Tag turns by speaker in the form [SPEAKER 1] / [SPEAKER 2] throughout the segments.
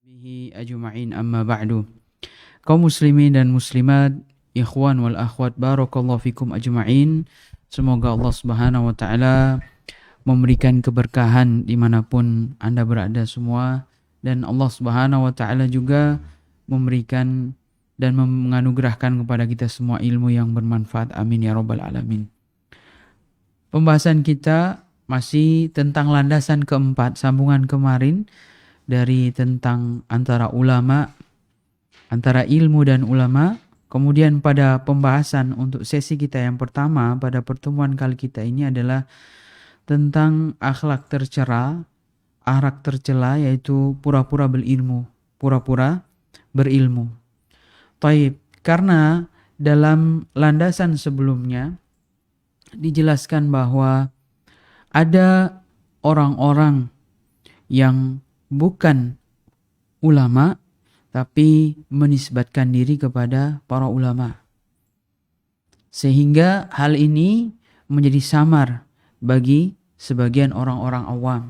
[SPEAKER 1] bihi ajma'in amma ba'du. Kaum muslimin dan muslimat, ikhwan wal akhwat, barakallahu fikum ajma'in. Semoga Allah Subhanahu wa taala memberikan keberkahan dimanapun Anda berada semua, dan Allah Subhanahu wa taala juga memberikan dan menganugerahkan kepada kita semua ilmu yang bermanfaat. Amin ya rabbal alamin. Pembahasan kita masih tentang landasan keempat, sambungan kemarin dari tentang antara ulama, antara ilmu dan ulama. Kemudian pada pembahasan untuk sesi kita yang pertama pada pertemuan kali kita ini adalah tentang akhlak tercela, akhlak tercela, yaitu pura-pura berilmu, pura-pura berilmu. Taib, karena dalam landasan sebelumnya dijelaskan bahwa ada orang-orang yang bukan ulama tapi menisbatkan diri kepada para ulama, sehingga hal ini menjadi samar bagi sebagian orang-orang awam.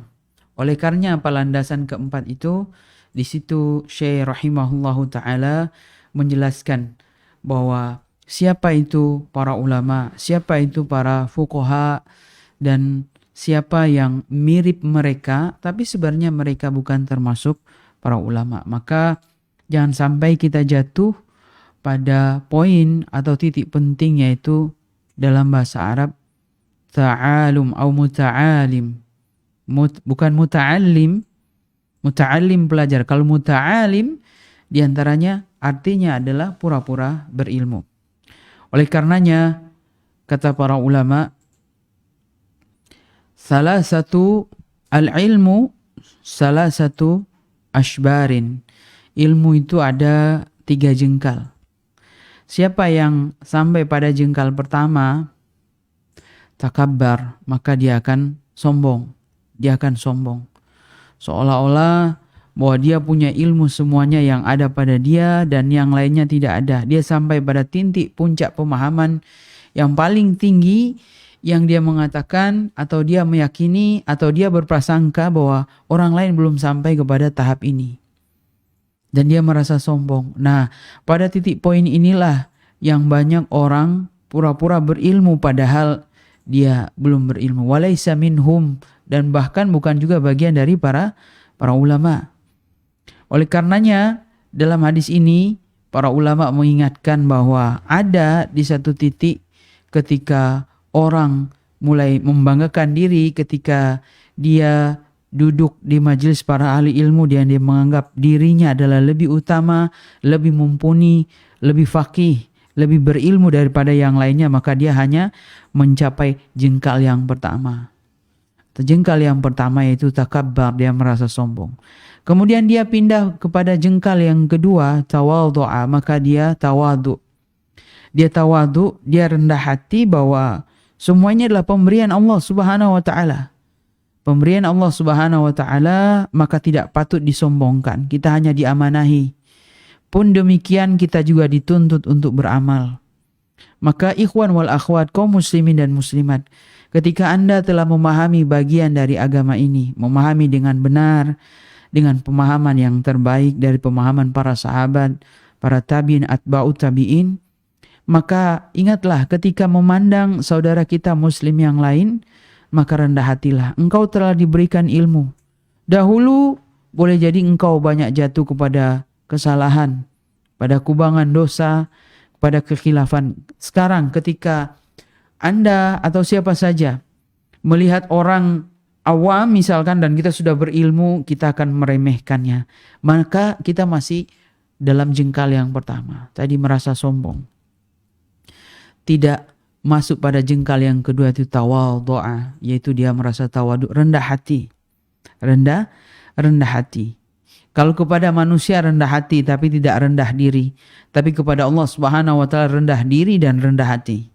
[SPEAKER 1] Oleh karenanya apa landasan keempat itu, di situ Syekh rahimahullahu taala menjelaskan bahwa siapa itu para ulama, siapa itu para fuqaha, dan siapa yang mirip mereka tapi sebenarnya mereka bukan termasuk para ulama. Maka jangan sampai kita jatuh pada poin atau titik penting, yaitu dalam bahasa Arab ta'alum atau muta'alim. Bukan muta'allim, muta'allim pelajar. Kalau muta'alim diantaranya artinya adalah pura-pura berilmu. Oleh karenanya kata para ulama, salah satu al-ilmu, salah satu ashbarin. Ilmu itu ada 3 jengkal. Siapa yang sampai pada jengkal pertama, takabbar, maka dia akan sombong. Dia akan sombong. Seolah-olah bahwa dia punya ilmu semuanya yang ada pada dia dan yang lainnya tidak ada. Dia sampai pada titik puncak pemahaman yang paling tinggi, yang dia mengatakan atau dia meyakini atau dia berprasangka bahwa orang lain belum sampai kepada tahap ini. Dan dia merasa sombong. Nah, pada titik poin inilah yang banyak orang pura-pura berilmu padahal dia belum berilmu. Walaysa minhum, dan bahkan bukan juga bagian dari para ulama. Oleh karenanya dalam hadis ini para ulama mengingatkan bahwa ada di satu titik ketika orang mulai membanggakan diri, ketika dia duduk di majelis para ahli ilmu, dia menganggap dirinya adalah lebih utama, lebih mumpuni, lebih faqih, lebih berilmu daripada yang lainnya, maka dia hanya mencapai jengkal yang pertama. Jengkal yang pertama yaitu takabbar, dia merasa sombong. Kemudian dia pindah kepada jengkal yang kedua, tawadhu'a, maka dia tawadu. Dia tawadu, dia rendah hati bahwa semuanya adalah pemberian Allah Subhanahu wa taala. Pemberian Allah Subhanahu wa taala, maka tidak patut disombongkan. Kita hanya diamanahi. Pun demikian kita juga dituntut untuk beramal. Maka ikhwan wal akhwat, kaum muslimin dan muslimat, ketika Anda telah memahami bagian dari agama ini, memahami dengan benar, dengan pemahaman yang terbaik dari pemahaman para sahabat, para tabi'in, atba'ut tabi'in, maka ingatlah ketika memandang saudara kita muslim yang lain, maka rendah hatilah. Engkau telah diberikan ilmu. Dahulu boleh jadi engkau banyak jatuh kepada kesalahan, pada kubangan dosa, pada kekhilafan. Sekarang ketika Anda atau siapa saja melihat orang awam misalkan dan kita sudah berilmu, kita akan meremehkannya. Maka kita masih dalam jengkal yang pertama. Tadi merasa sombong. Tidak masuk pada jengkal yang kedua, itu tawadhu'a, yaitu dia merasa tawadu, rendah hati. Rendah hati. Kalau kepada manusia rendah hati tapi tidak rendah diri, tapi kepada Allah Subhanahu wa taala rendah diri dan rendah hati.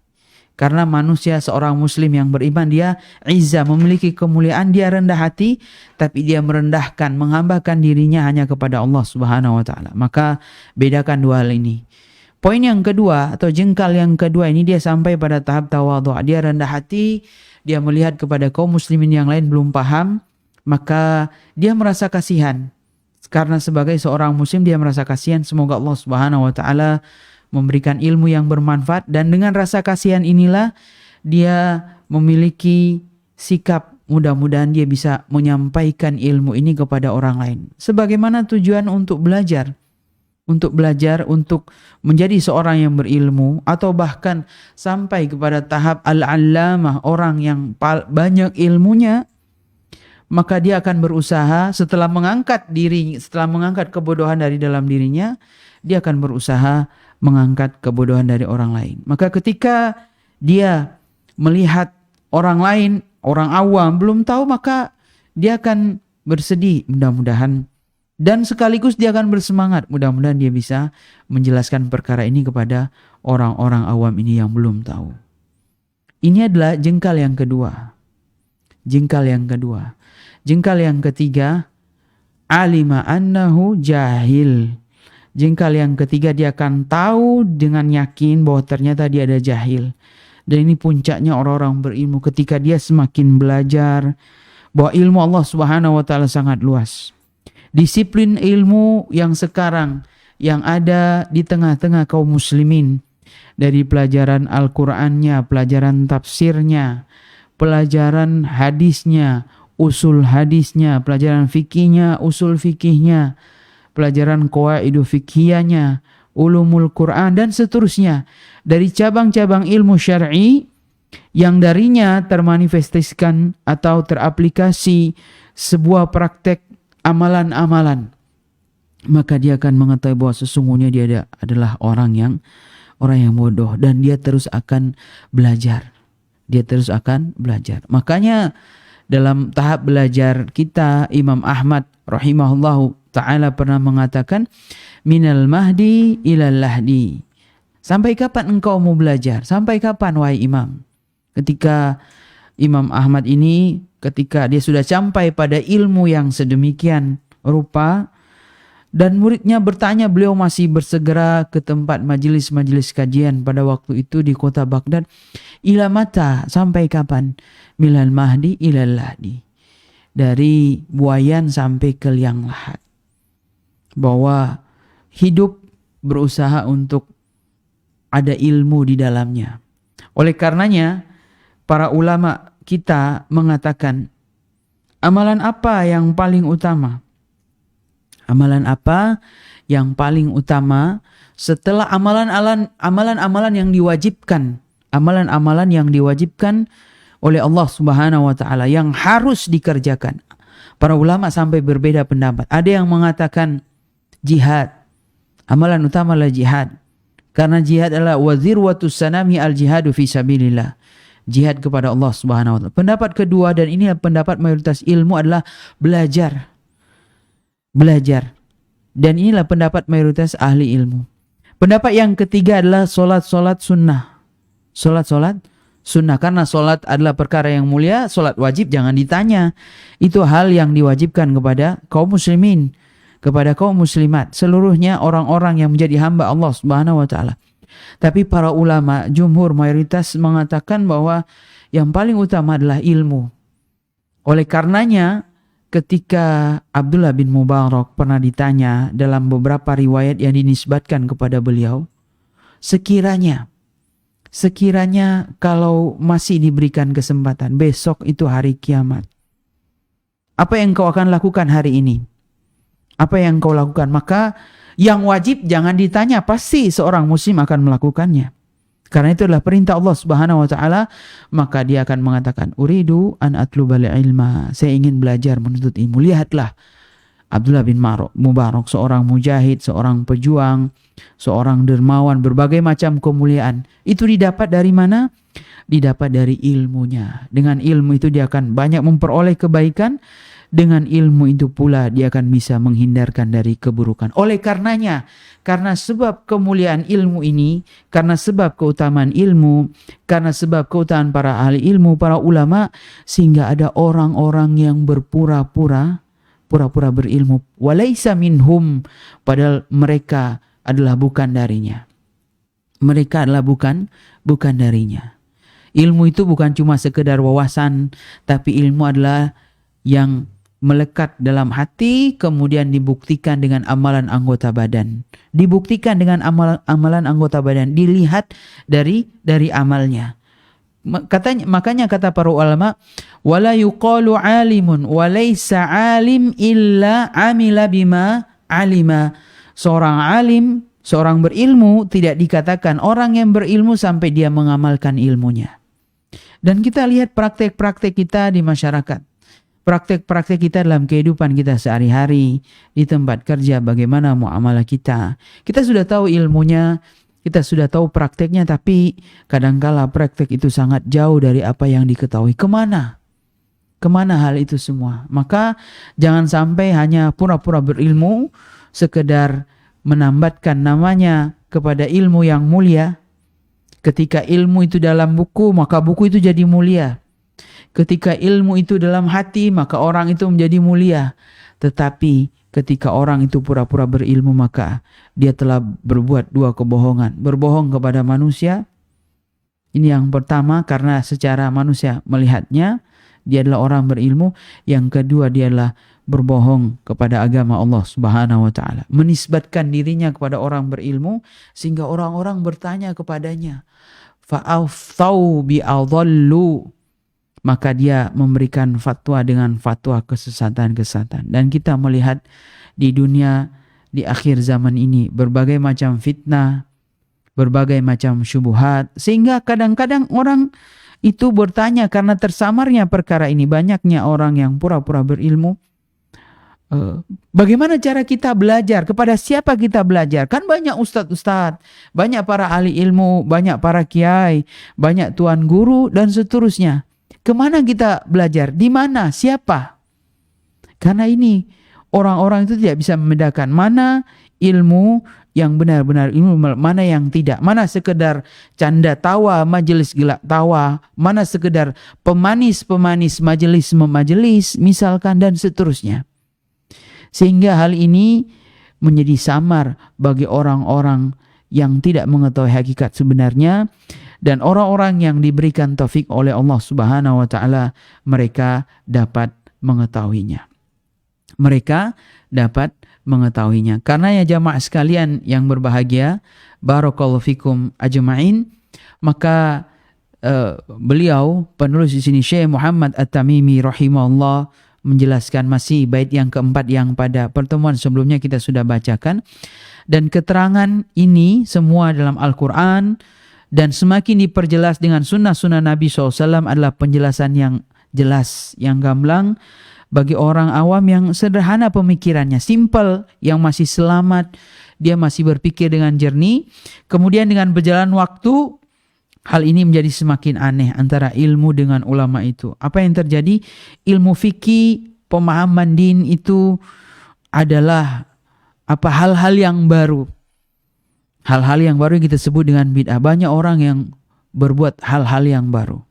[SPEAKER 1] Karena manusia, seorang muslim yang beriman, dia izzah, memiliki kemuliaan, dia rendah hati tapi dia merendahkan, menghambakan dirinya hanya kepada Allah Subhanahu wa taala. Maka bedakan dua hal ini. Poin yang kedua atau jengkal yang kedua ini, dia sampai pada tahap tawadhu. Dia rendah hati, dia melihat kepada kaum muslimin yang lain belum paham, maka dia merasa kasihan. Karena sebagai seorang muslim dia merasa kasihan, semoga Allah Subhanahu wa taala memberikan ilmu yang bermanfaat, dan dengan rasa kasihan inilah dia memiliki sikap mudah-mudahan dia bisa menyampaikan ilmu ini kepada orang lain. Sebagaimana tujuan untuk belajar, untuk menjadi seorang yang berilmu, atau bahkan sampai kepada tahap al-allamah, orang yang banyak ilmunya, maka dia akan berusaha setelah mengangkat kebodohan dari dalam dirinya, dia akan berusaha mengangkat kebodohan dari orang lain. Maka ketika dia melihat orang lain, orang awam belum tahu, maka dia akan bersedih mudah-mudahan, dan sekaligus dia akan bersemangat mudah-mudahan dia bisa menjelaskan perkara ini kepada orang-orang awam ini yang belum tahu. Ini adalah jengkal yang kedua. Jengkal yang ketiga, alima annahu jahil. Jengkal yang ketiga, dia akan tahu dengan yakin bahwa ternyata dia ada jahil. Dan ini puncaknya orang-orang berilmu ketika dia semakin belajar bahwa ilmu Allah Subhanahu wa taala sangat luas. Disiplin ilmu yang sekarang yang ada di tengah-tengah kaum muslimin, dari pelajaran Al-Qur'annya, pelajaran tafsirnya, pelajaran hadisnya, usul hadisnya, pelajaran fikihnya, usul fikihnya, pelajaran qawaidu fikhiyahnya, ulumul Quran, dan seterusnya. Dari cabang-cabang ilmu syar'i yang darinya termanifestasikan atau teraplikasi sebuah praktek amalan-amalan, maka dia akan mengetahui bahwa sesungguhnya dia adalah orang yang bodoh, dan dia terus akan belajar. Makanya dalam tahap belajar kita, Imam Ahmad rahimahullahu ta'ala pernah mengatakan, minal mahdi ilal lahdi. Sampai kapan engkau mau belajar? Sampai kapan wahai imam? Ketika Imam Ahmad ini, ketika dia sudah sampai pada ilmu yang sedemikian rupa, dan muridnya bertanya, beliau masih bersegera ke tempat majelis-majelis kajian pada waktu itu di kota Baghdad. Ila mata, sampai kapan? Milal mahdi ilal lahdi. Dari buayan sampai ke liang lahat. Bahwa hidup berusaha untuk ada ilmu di dalamnya. Oleh karenanya, para ulama kita mengatakan, amalan apa yang paling utama? Amalan apa yang paling utama setelah amalan-amalan yang diwajibkan, amalan-amalan yang diwajibkan oleh Allah Subhanahu wa taala yang harus dikerjakan? Para ulama sampai berbeda pendapat. Ada yang mengatakan jihad. Amalan utama adalah jihad. Karena jihad adalah wazirwatus sanami al-jihadu fi sabilillah. Jihad kepada Allah Subhanahu wa taala. Pendapat kedua, dan ini pendapat mayoritas ilmu, adalah belajar. Dan inilah pendapat mayoritas ahli ilmu. Pendapat yang ketiga adalah solat sunnah. Solat sunnah, karena solat adalah perkara yang mulia. Solat wajib jangan ditanya. Itu hal yang diwajibkan kepada kaum muslimin, kepada kaum muslimat, seluruhnya orang-orang yang menjadi hamba Allah Subhanahu wa taala. Tapi para ulama, jumhur mayoritas mengatakan bahwa yang paling utama adalah ilmu. Oleh karenanya, ketika Abdullah bin Mubarak pernah ditanya dalam beberapa riwayat yang dinisbatkan kepada beliau, sekiranya kalau masih diberikan kesempatan, besok itu hari kiamat, apa yang kau akan lakukan hari ini? Apa yang kau lakukan? Maka yang wajib jangan ditanya, pasti seorang muslim akan melakukannya. Karena itu adalah perintah Allah Subhanahu wa taala, maka dia akan mengatakan, uridu an atlubal ilma. Saya ingin belajar menuntut ilmu. Lihatlah Abdullah bin Mubarak, seorang mujahid, seorang pejuang, seorang dermawan, berbagai macam kemuliaan. Itu didapat dari mana? Didapat dari ilmunya. Dengan ilmu itu dia akan banyak memperoleh kebaikan. Dengan ilmu itu pula dia akan bisa menghindarkan dari keburukan. Oleh karenanya, karena sebab kemuliaan ilmu ini, karena sebab keutamaan ilmu, karena sebab keutamaan para ahli ilmu, para ulama, sehingga ada orang-orang yang pura-pura berilmu. Walaisa minhum, padahal mereka adalah bukan darinya. Mereka adalah bukan darinya. Ilmu itu bukan cuma sekedar wawasan, tapi ilmu adalah yang melekat dalam hati, kemudian dibuktikan dengan amalan anggota badan. Dibuktikan dengan amalan anggota badan, dilihat dari amalnya. Makanya kata para ulama, wala yuqalu alimun walaysa alim illa amila bima alima. Seorang alim, seorang berilmu tidak dikatakan orang yang berilmu sampai dia mengamalkan ilmunya. Dan kita lihat praktek-praktek kita di masyarakat. Praktek-praktek kita dalam kehidupan kita sehari-hari, di tempat kerja, bagaimana muamalah kita. Kita sudah tahu ilmunya, kita sudah tahu prakteknya, tapi kadangkala praktek itu sangat jauh dari apa yang diketahui. Kemana hal itu semua? Maka jangan sampai hanya pura-pura berilmu, sekedar menambatkan namanya kepada ilmu yang mulia. Ketika ilmu itu dalam buku, maka buku itu jadi mulia. Ketika ilmu itu dalam hati, maka orang itu menjadi mulia. Tetapi ketika orang itu pura-pura berilmu, maka dia telah berbuat dua kebohongan. Berbohong kepada manusia. Ini yang pertama, karena secara manusia melihatnya dia adalah orang berilmu. Yang kedua, dia adalah berbohong kepada agama Allah Subhanahu wa taala. Menisbatkan dirinya kepada orang berilmu sehingga orang-orang bertanya kepadanya. Fa'aftau bi'adhallu. Maka dia memberikan fatwa dengan fatwa kesesatan-kesesatan. Dan kita melihat di dunia di akhir zaman ini berbagai macam fitnah, berbagai macam syubhat, sehingga kadang-kadang orang itu bertanya karena tersamarnya perkara ini. Banyaknya orang yang pura-pura berilmu. Bagaimana cara kita belajar? Kepada siapa kita belajar? Kan banyak ustadz-ustadz, banyak para ahli ilmu, banyak para kiai, banyak tuan guru, dan seterusnya. Kemana kita belajar? Di mana? Siapa? Karena ini orang-orang itu tidak bisa membedakan mana ilmu yang benar-benar ilmu, mana yang tidak. Mana sekedar canda tawa, majelis gelak tawa, mana sekedar pemanis-pemanis majelis misalkan, dan seterusnya. Sehingga hal ini menjadi samar bagi orang-orang yang tidak mengetahui hakikat sebenarnya. Dan orang-orang yang diberikan taufik oleh Allah Subhanahu wa taala, mereka dapat mengetahuinya. Mereka dapat mengetahuinya. Karena ya jamaah sekalian yang berbahagia, barakallahu fikum ajma'in, maka beliau penulis di sini Syekh Muhammad At-Tamimi rahimahullah menjelaskan masih bait yang keempat yang pada pertemuan sebelumnya kita sudah bacakan. Dan keterangan ini semua dalam Al-Quran, dan semakin diperjelas dengan sunnah-sunnah Nabi SAW adalah penjelasan yang jelas, yang gamblang bagi orang awam yang sederhana pemikirannya, simple, yang masih selamat, dia masih berpikir dengan jernih. Kemudian dengan berjalan waktu, hal ini menjadi semakin aneh antara ilmu dengan ulama itu. Apa yang terjadi? Ilmu fikih, pemahaman din itu adalah hal-hal yang baru. Hal-hal yang baru yang kita sebut dengan bid'ah. Banyak orang yang berbuat hal-hal yang baru.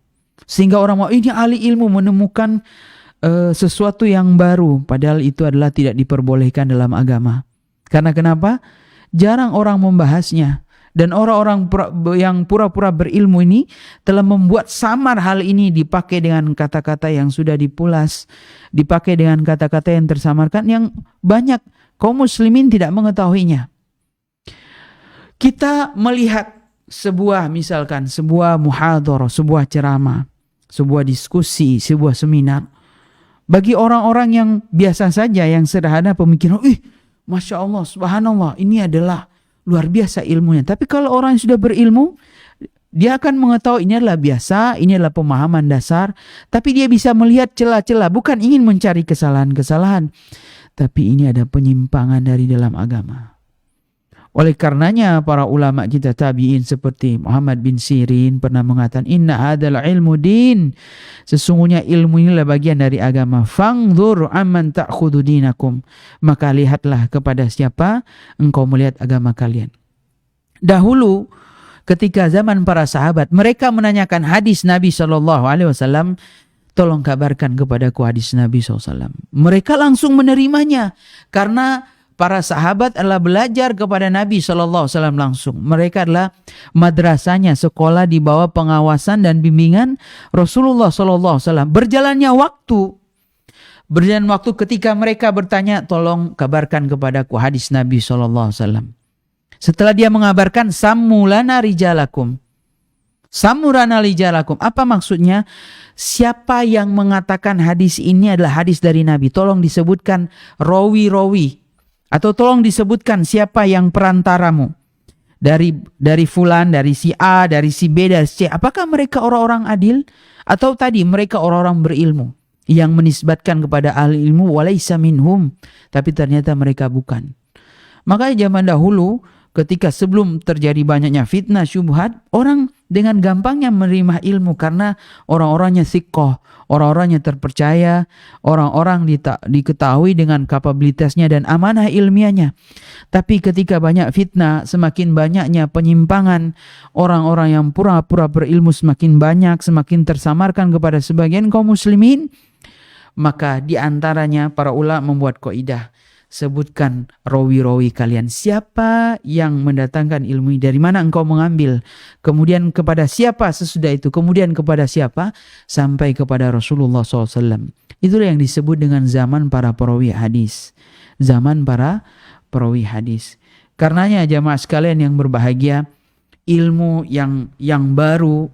[SPEAKER 1] Sehingga orang mau ini ahli ilmu menemukan sesuatu yang baru. Padahal itu adalah tidak diperbolehkan dalam agama. Karena kenapa? Jarang orang membahasnya. Dan orang-orang yang pura-pura berilmu ini telah membuat samar hal ini, dipakai dengan kata-kata yang sudah dipulas. Dipakai dengan kata-kata yang tersamarkan yang banyak kaum muslimin tidak mengetahuinya. Kita melihat sebuah muhadharah, sebuah ceramah, sebuah diskusi, sebuah seminar. Bagi orang-orang yang biasa saja, yang sederhana pemikiran, Masya Allah, subhanallah, ini adalah luar biasa ilmunya. Tapi kalau orang yang sudah berilmu, dia akan mengetahui ini adalah biasa, ini adalah pemahaman dasar. Tapi dia bisa melihat celah-celah, bukan ingin mencari kesalahan-kesalahan. Tapi ini ada penyimpangan dari dalam agama. Oleh karenanya para ulama kita tabi'in seperti Muhammad bin Sirin pernah mengatakan, inna hadzal ilmu din, sesungguhnya ilmu inilah bagian dari agama. Fangzur amman ta'khudhu dinakum, maka lihatlah kepada siapa engkau melihat agama kalian. Dahulu ketika zaman para sahabat, mereka menanyakan hadis Nabi SAW, tolong kabarkan kepadaku hadis Nabi SAW. Mereka langsung menerimanya karena para sahabat adalah belajar kepada Nabi SAW langsung. Mereka adalah madrasahnya, sekolah di bawah pengawasan dan bimbingan Rasulullah SAW. Berjalannya waktu, Berjalan waktu ketika mereka bertanya, tolong kabarkan kepadaku hadis Nabi SAW. Setelah dia mengabarkan, sammulana rijalakum. Sammulana rijalakum. Apa maksudnya? Siapa yang mengatakan hadis ini adalah hadis dari Nabi? Tolong disebutkan rawi-rawi. Atau tolong disebutkan siapa yang perantaramu. Dari fulan, dari si A, dari si B, dari si C. Apakah mereka orang-orang adil? Atau tadi mereka orang-orang berilmu yang menisbatkan kepada ahli ilmu walaisa minhum, tapi ternyata mereka bukan. Makanya zaman dahulu ketika sebelum terjadi banyaknya fitnah syubhat, orang dengan gampangnya menerima ilmu karena orang-orangnya thiqah, orang-orangnya terpercaya, orang-orang diketahui dengan kapabilitasnya dan amanah ilmiahnya. Tapi ketika banyak fitnah, semakin banyaknya penyimpangan, orang-orang yang pura-pura berilmu semakin banyak, semakin tersamarkan kepada sebagian kaum muslimin, maka di antaranya para ulama membuat kaidah, sebutkan rawi-rawi kalian. Siapa yang mendatangkan ilmu, dari mana engkau mengambil, kemudian kepada siapa sesudah itu, kemudian kepada siapa, sampai kepada Rasulullah SAW. Itulah yang disebut dengan zaman para perawi hadis. Zaman para perawi hadis. Karenanya jamaah sekalian yang berbahagia, ilmu yang baru,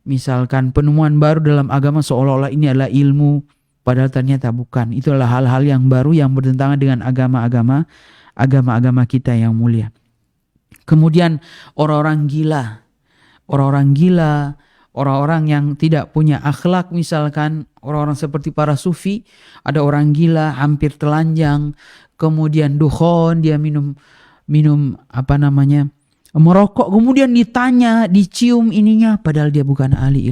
[SPEAKER 1] misalkan penemuan baru dalam agama seolah-olah ini adalah ilmu, padahal ternyata bukan. Itu adalah hal-hal yang baru yang bertentangan dengan agama-agama kita yang mulia. Kemudian orang-orang gila, orang-orang yang tidak punya akhlak, misalkan orang-orang seperti para sufi, ada orang gila hampir telanjang, kemudian dukhon, dia minum merokok, kemudian ditanya, dicium ininya, padahal dia bukan ahli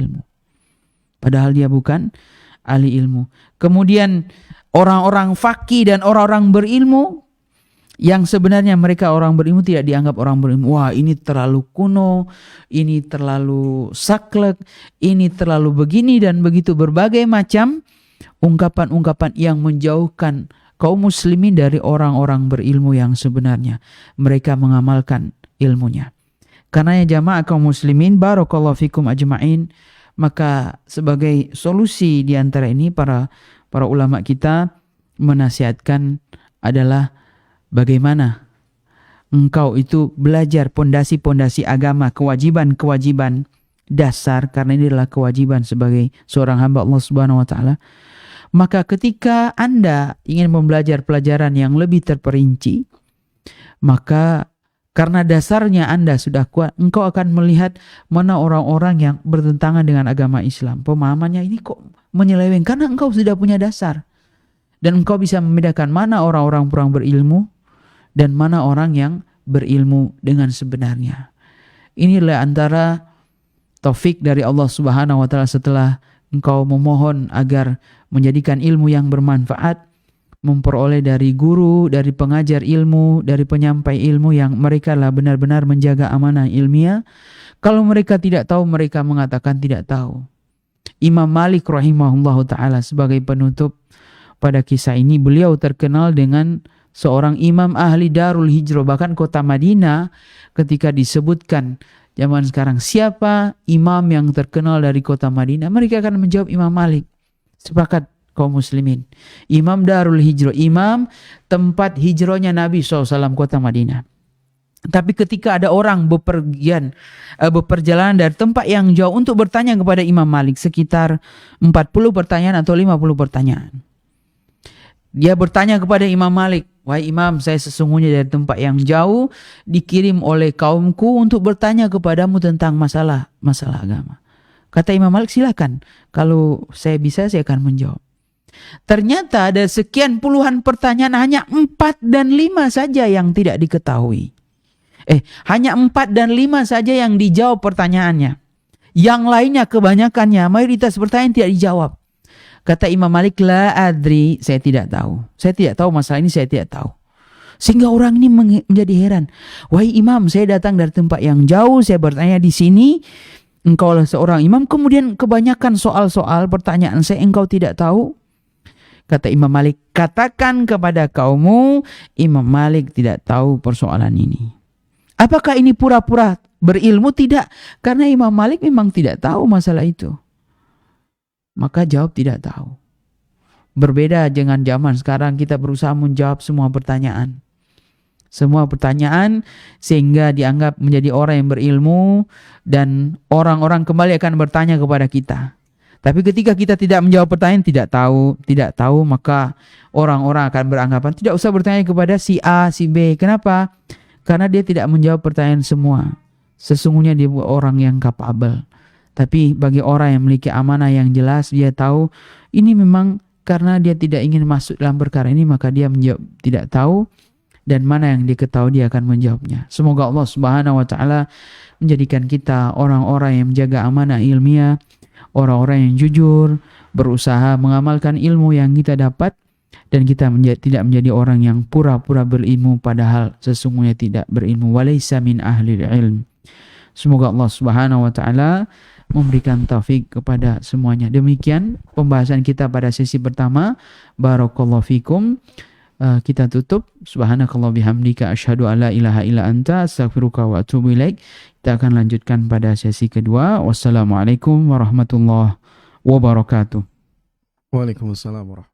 [SPEAKER 1] ilmu. Kemudian orang-orang faqih dan orang-orang berilmu yang sebenarnya mereka orang berilmu tidak dianggap orang berilmu. Wah, ini terlalu kuno, ini terlalu saklek, ini terlalu begini dan begitu, berbagai macam ungkapan-ungkapan yang menjauhkan kaum muslimin dari orang-orang berilmu yang sebenarnya mereka mengamalkan ilmunya. Karena ya jamaah kaum muslimin, barakallahu fikum ajma'in, maka sebagai solusi di antara ini para ulama kita menasihatkan adalah bagaimana engkau itu belajar pondasi-pondasi agama, kewajiban-kewajiban dasar, karena ini adalah kewajiban sebagai seorang hamba Allah Subhanahu wa taala. Maka ketika Anda ingin membelajar pelajaran yang lebih terperinci, maka karena dasarnya Anda sudah kuat, engkau akan melihat mana orang-orang yang bertentangan dengan agama Islam. Pemahamannya ini kok menyeleweng, karena engkau sudah punya dasar. Dan engkau bisa membedakan mana orang-orang kurang berilmu dan mana orang yang berilmu dengan sebenarnya. Inilah antara taufik dari Allah Subhanahu wa taala setelah engkau memohon agar menjadikan ilmu yang bermanfaat, memperoleh dari guru, dari pengajar ilmu, dari penyampai ilmu yang mereka lah benar-benar menjaga amanah ilmiah. Kalau mereka tidak tahu, mereka mengatakan tidak tahu. Imam Malik rahimahullahu ta'ala sebagai penutup pada kisah ini, beliau terkenal dengan seorang imam ahli Darul Hijrah. Bahkan kota Madinah ketika disebutkan zaman sekarang siapa imam yang terkenal dari kota Madinah, mereka akan menjawab Imam Malik. Sepakat kaum muslimin. Imam Darul Hijrah, imam tempat hijrahnya Nabi SAW kota Madinah. Tapi ketika ada orang berperjalanan dari tempat yang jauh untuk bertanya kepada Imam Malik, sekitar 40 pertanyaan atau 50 pertanyaan. Dia bertanya kepada Imam Malik, wahai Imam, saya sesungguhnya dari tempat yang jauh dikirim oleh kaumku untuk bertanya kepadamu tentang masalah agama. Kata Imam Malik, silakan. Kalau saya bisa, saya akan menjawab. Ternyata ada sekian puluhan pertanyaan, hanya 4 dan 5 saja yang tidak diketahui. Hanya 4 dan 5 saja yang dijawab pertanyaannya. Yang lainnya kebanyakannya, mayoritas pertanyaan tidak dijawab. Kata Imam Malik, la adri, saya tidak tahu. Saya tidak tahu masalah ini, saya tidak tahu. Sehingga orang ini menjadi heran. Wahai Imam, saya datang dari tempat yang jauh, saya bertanya di sini. Engkau adalah seorang imam, kemudian kebanyakan soal-soal pertanyaan saya engkau tidak tahu. Kata Imam Malik, katakan kepada kaummu, Imam Malik tidak tahu persoalan ini. Apakah ini pura-pura berilmu? Tidak. Karena Imam Malik memang tidak tahu masalah itu. Maka jawab tidak tahu. Berbeda dengan zaman sekarang, kita berusaha menjawab semua pertanyaan. Semua pertanyaan sehingga dianggap menjadi orang yang berilmu dan orang-orang kembali akan bertanya kepada kita. Tapi ketika kita tidak menjawab pertanyaan, tidak tahu, maka orang-orang akan beranggapan tidak usah bertanya kepada si A, si B. Kenapa? Karena dia tidak menjawab pertanyaan semua. Sesungguhnya dia orang yang kapabel. Tapi bagi orang yang memiliki amanah yang jelas, dia tahu ini memang karena dia tidak ingin masuk dalam perkara ini, maka dia menjawab tidak tahu, dan mana yang dia ketahui dia akan menjawabnya. Semoga Allah Subhanahu wa taala menjadikan kita orang-orang yang menjaga amanah ilmiah, orang-orang yang jujur, berusaha mengamalkan ilmu yang kita dapat, dan kita tidak menjadi orang yang pura-pura berilmu padahal sesungguhnya tidak berilmu. Walaysa min ahlil ilm. Semoga Allah Subhanahu wa taala memberikan taufik kepada semuanya. Demikian pembahasan kita pada sesi pertama. Barakallahu fikum. Kita tutup. Subhanakallah bihamdika asyhadu alla ilaha illa anta astaghfiruka wa atubu ilaik. Kita akan lanjutkan pada sesi kedua. Wassalamualaikum warahmatullahi wabarakatuh.
[SPEAKER 2] Waalaikumsalam warahmatullahi.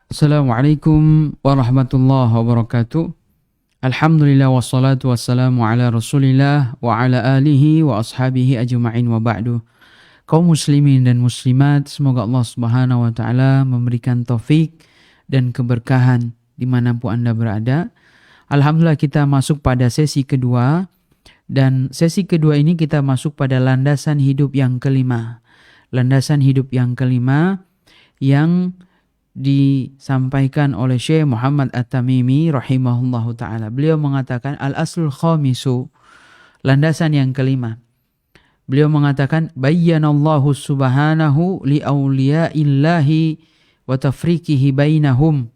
[SPEAKER 1] Assalamualaikum warahmatullahi wabarakatuh. Alhamdulillah wassalatu wassalamu ala rasulillah wa ala alihi wa ashabihi ajma'in wa ba'du. Kaum muslimin dan muslimat, semoga Allah Subhanahu wa taala memberikan taufik dan keberkahan dimanapun Anda berada. Alhamdulillah kita masuk pada sesi kedua, dan sesi kedua ini kita masuk pada landasan hidup yang kelima. Landasan hidup yang kelima yang disampaikan oleh Syekh Muhammad At-Tamimi rahimahullahu ta'ala. Beliau mengatakan al-aslul khamisu, landasan yang kelima. Beliau mengatakan bayyanallahu subhanahu li awliyaillahi wa tafriqihi bainahum.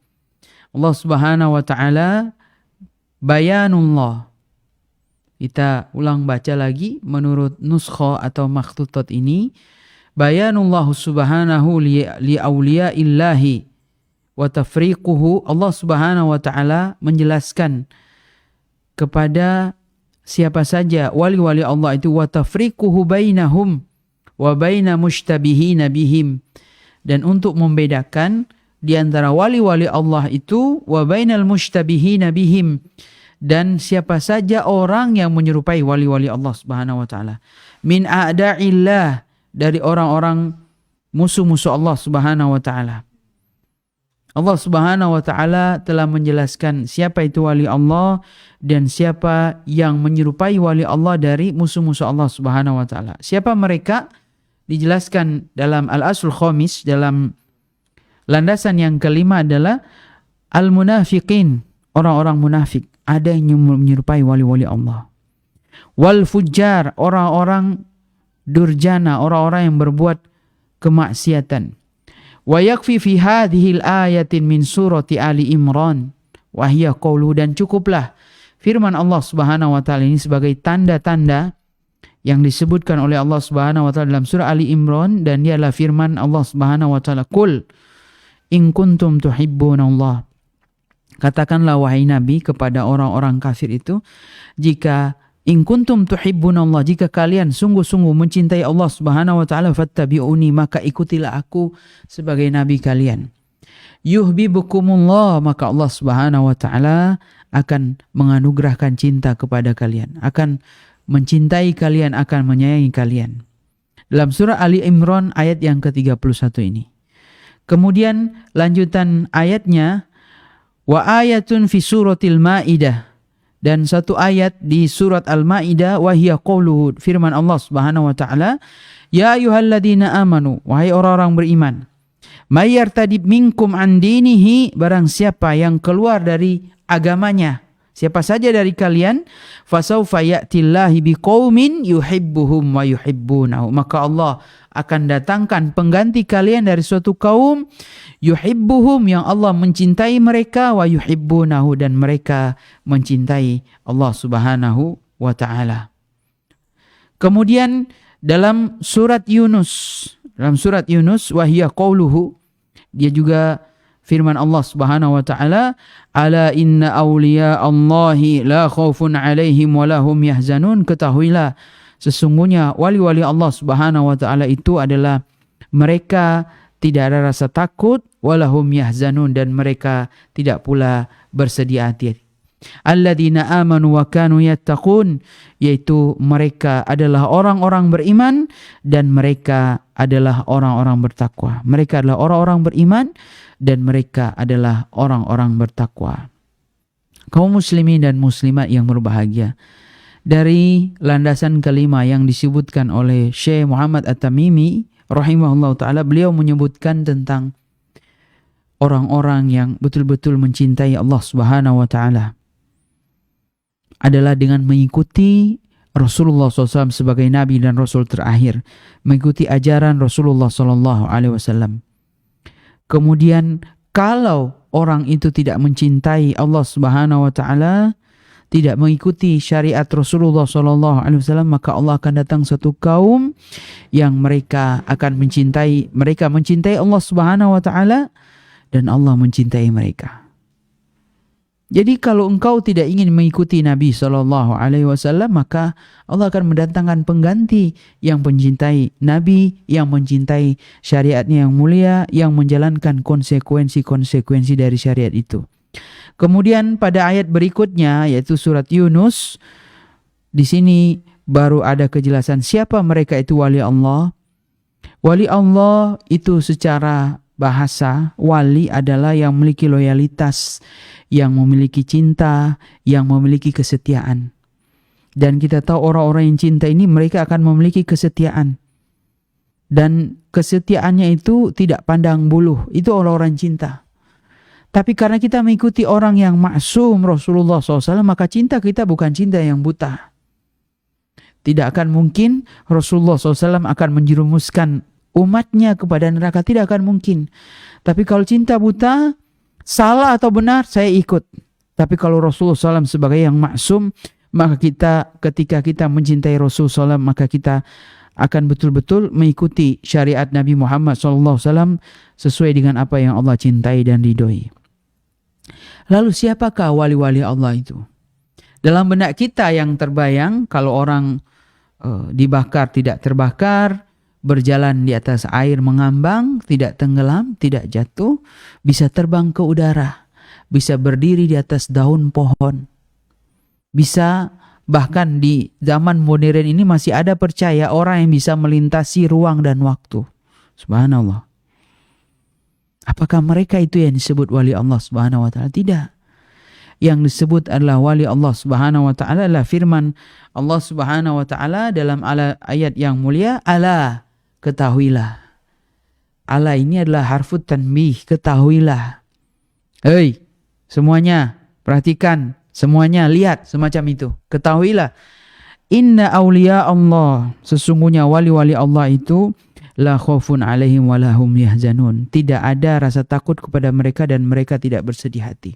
[SPEAKER 1] Allah Subhanahu wa ta'ala, bayanullah. Kita ulang baca lagi menurut nuskha atau makhtutat ini. Bayanullahu subhanahu li awliyaillahi wa tafriquhu. Allah Subhanahu wa taala menjelaskan kepada siapa saja wali-wali Allah itu, wa tafriquhu bainahum wa baina mushtabihina bihim, dan untuk membedakan di antara wali-wali Allah itu wa bainal mushtabihina bihim, dan siapa saja orang yang menyerupai wali-wali Allah Subhanahu wa taala. Min a'da'illah, dari orang-orang musuh-musuh Allah Subhanahu wa taala. Allah Subhanahu wa taala telah menjelaskan siapa itu wali Allah dan siapa yang menyerupai wali Allah dari musuh-musuh Allah Subhanahu wa taala. Siapa mereka? Dijelaskan dalam Al-Aslul Khamis, dalam landasan yang kelima adalah al-munafiqin, orang-orang munafik. Ada yang menyerupai wali-wali Allah. Wal fujjar, orang-orang durjana, orang-orang yang berbuat kemaksiatan. Wa yakfi fi hadhil ayatin min surati Ali Imran wa hiya qauluhu, dan cukuplah firman Allah Subhanahu wa taala ini sebagai tanda-tanda yang disebutkan oleh Allah Subhanahu wa taala dalam surah Ali Imran, dan dia adalah firman Allah Subhanahu wa taala, "Qul in kuntum tuhibbunallah." Katakanlah wahai Nabi kepada orang-orang kafir itu, jika in kuntum tuhibbunallah, jika kalian sungguh-sungguh mencintai Allah Subhanahu wa taala, fattabi'uni, maka ikutilah aku sebagai nabi kalian. Yuhibbukumullah, maka Allah Subhanahu wa taala akan menganugerahkan cinta kepada kalian, akan mencintai kalian, akan menyayangi kalian. Dalam surah Ali Imran ayat yang ke-31 ini. Kemudian lanjutan ayatnya, wa ayatun fi suratil Maidah, dan satu ayat di surat Al-Maidah, wa hiya qauluhu, firman Allah Subhanahu wa taala, ya ayyuhalladzina amanu, wahai orang-orang beriman, may yartadib minkum an dinihi, barang siapa yang keluar dari agamanya, siapa saja dari kalian, fasawfa ya'tillahi biqaumin yuhibbuhum wa yuhibbunahu, maka Allah akan datangkan pengganti kalian dari suatu kaum, yuhibbuhum, yang Allah mencintai mereka, wa yuhibbunahu, dan mereka mencintai Allah Subhanahu wa taala. Kemudian dalam surat Yunus, wa hiya qauluhu, dia juga firman Allah Subhanahu wa taala, ala inna awliya Allahi la khaufun alaihim wa lahum yahzanun, ketahuilah sesungguhnya wali-wali Allah Subhanahu wa taala itu adalah mereka tidak ada rasa takut, walahum yahzanun, dan mereka tidak pula bersedih hati. Alladzina amanu wa kanu yattaqun, yaitu mereka adalah orang-orang beriman dan mereka adalah orang-orang bertakwa. Mereka adalah orang-orang beriman dan mereka adalah orang-orang bertakwa. Kaum muslimin dan muslimat yang berbahagia, dari landasan kelima yang disebutkan oleh Syekh Muhammad At-Tamimi rahimahullah ta'ala, beliau menyebutkan tentang orang-orang yang betul-betul mencintai Allah Subhanahu wa ta'ala adalah dengan mengikuti Rasulullah SAW sebagai Nabi dan Rasul terakhir, mengikuti ajaran Rasulullah SAW. Kemudian kalau orang itu tidak mencintai Allah Subhanahu wa ta'ala, tidak mengikuti syariat Rasulullah SAW, maka Allah akan datang satu kaum yang mereka akan mencintai Allah Subhanahu wa taala dan Allah mencintai mereka. Jadi kalau engkau tidak ingin mengikuti Nabi SAW, maka Allah akan mendatangkan pengganti yang mencintai Nabi, yang mencintai syariatnya yang mulia, yang menjalankan konsekuensi-konsekuensi dari syariat itu. Kemudian pada ayat berikutnya, yaitu surat Yunus, di sini baru ada kejelasan siapa mereka itu wali Allah. Wali Allah itu secara bahasa, wali adalah yang memiliki loyalitas, yang memiliki cinta, yang memiliki kesetiaan. Dan kita tahu orang-orang yang cinta ini mereka akan memiliki kesetiaan. Dan kesetiaannya itu tidak pandang buluh, itu orang-orang cinta. Tapi karena kita mengikuti orang yang maksum Rasulullah SAW, maka cinta kita bukan cinta yang buta. Tidak akan mungkin Rasulullah SAW akan menjerumuskan umatnya kepada neraka, tidak akan mungkin. Tapi kalau cinta buta, salah atau benar, saya ikut. Tapi kalau Rasulullah SAW sebagai yang maksum, maka kita ketika kita mencintai Rasulullah SAW, maka kita akan betul-betul mengikuti syariat Nabi Muhammad SAW sesuai dengan apa yang Allah cintai dan ridhoi. Lalu siapakah wali-wali Allah itu? Dalam benak kita yang terbayang, kalau orang dibakar tidak terbakar, berjalan di atas air mengambang, tidak tenggelam, tidak jatuh, bisa terbang ke udara, bisa berdiri di atas daun pohon, bisa bahkan di zaman modern ini masih ada percaya orang yang bisa melintasi ruang dan waktu. Subhanallah. Apakah mereka itu yang disebut wali Allah Subhanahu wa taala? Tidak. Yang disebut adalah wali Allah Subhanahu wa taala adalah firman Allah Subhanahu wa taala dalam ayat yang mulia, ala, ketahuilah. Ala ini adalah harfut tanbih, ketahuilah. Hei, semuanya perhatikan, semuanya lihat semacam itu. Ketahuilah, inna awliya Allah, sesungguhnya wali-wali Allah itu la khaufun alaihim wa lahum yahzanun. Tidak ada rasa takut kepada mereka dan mereka tidak bersedih hati.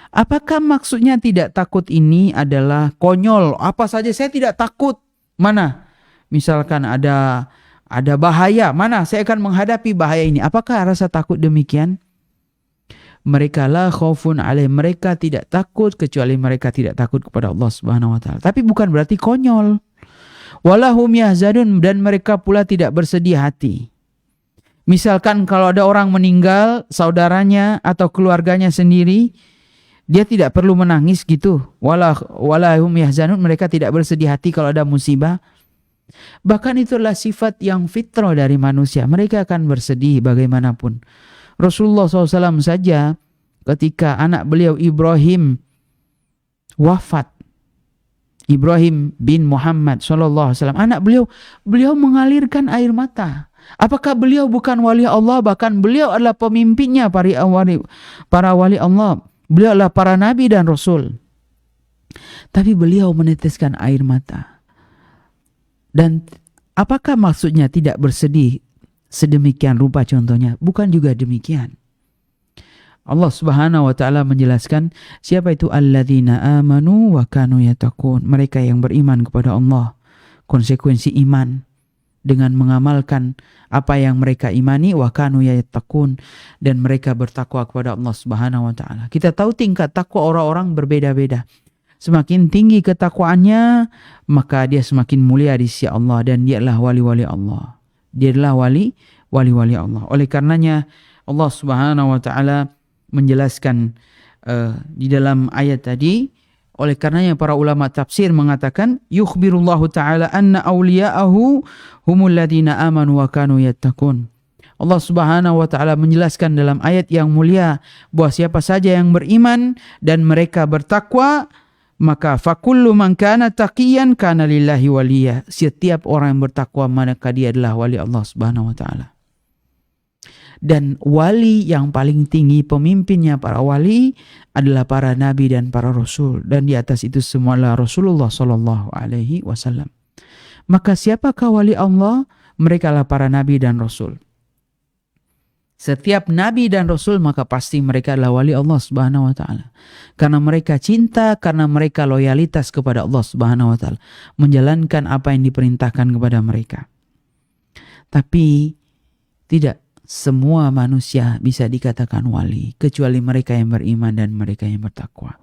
[SPEAKER 1] Apakah maksudnya tidak takut ini adalah konyol? Apa saja saya tidak takut. Mana? Misalkan ada bahaya, mana saya akan menghadapi bahaya ini. Apakah rasa takut demikian? Mereka la khaufun alaihim, mereka tidak takut kecuali mereka tidak takut kepada Allah Subhanahu wa taala. Tapi bukan berarti konyol. Walahum yahzanun, dan mereka pula tidak bersedih hati. Misalkan kalau ada orang meninggal, saudaranya atau keluarganya sendiri, dia tidak perlu menangis gitu. Walahum yahzanun, mereka tidak bersedih hati kalau ada musibah. Bahkan itulah sifat yang fitrah dari manusia. Mereka akan bersedih bagaimanapun. Rasulullah SAW saja ketika anak beliau Ibrahim wafat, Ibrahim bin Muhammad sallallahu alaihi wasallam, anak beliau mengalirkan air mata. Apakah beliau bukan wali Allah? Bahkan beliau adalah pemimpinnya para wali Allah. Beliau adalah para nabi dan rasul. Tapi beliau meneteskan air mata. Dan apakah maksudnya tidak bersedih sedemikian rupa contohnya? Bukan juga demikian. Allah Subhanahu wa taala menjelaskan siapa itu alladzina amanu wa kanu yattaqun, mereka yang beriman kepada Allah. Konsekuensi iman dengan mengamalkan apa yang mereka imani, wa kanu yattaqun, dan mereka bertakwa kepada Allah Subhanahu wa taala. Kita tahu tingkat takwa orang-orang berbeda-beda. Semakin tinggi ketakwaannya, maka dia semakin mulia di sisi Allah dan dia adalah wali-wali Allah. Dia adalah wali-wali Allah. Oleh karenanya Allah Subhanahu wa taala menjelaskan di dalam ayat tadi, oleh karenanya para ulama tafsir mengatakan yukhbirullahu ta'ala anna awliya'ahu humul ladina amanu wa kanu yattaqun. Allah Subhanahu wa taala menjelaskan dalam ayat yang mulia bahwa siapa saja yang beriman dan mereka bertakwa, maka fakullu man kana taqiyan kana lillahi waliya. Setiap orang yang bertakwa maka dia adalah wali Allah Subhanahu wa taala. Dan wali yang paling tinggi, pemimpinnya para wali adalah para nabi dan para rasul, dan di atas itu semua adalah Rasulullah sallallahu alaihi wasallam. Maka siapakah wali Allah? Mereka adalah para nabi dan rasul. Setiap nabi dan rasul maka pasti mereka adalah wali Allah Subhanahu wa taala. Karena mereka cinta, karena mereka loyalitas kepada Allah Subhanahu wa taala, menjalankan apa yang diperintahkan kepada mereka. Tapi tidak semua manusia bisa dikatakan wali kecuali mereka yang beriman dan mereka yang bertakwa.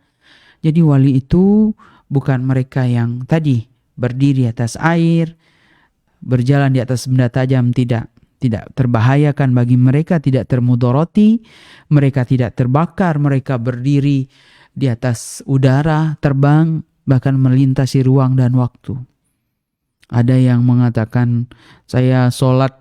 [SPEAKER 1] Jadi wali itu bukan mereka yang tadi berdiri atas air, berjalan di atas benda tajam, tidak terbahayakan bagi mereka, tidak termudoroti, mereka tidak terbakar, mereka berdiri di atas udara, terbang, bahkan melintasi ruang dan waktu. Ada yang mengatakan saya sholat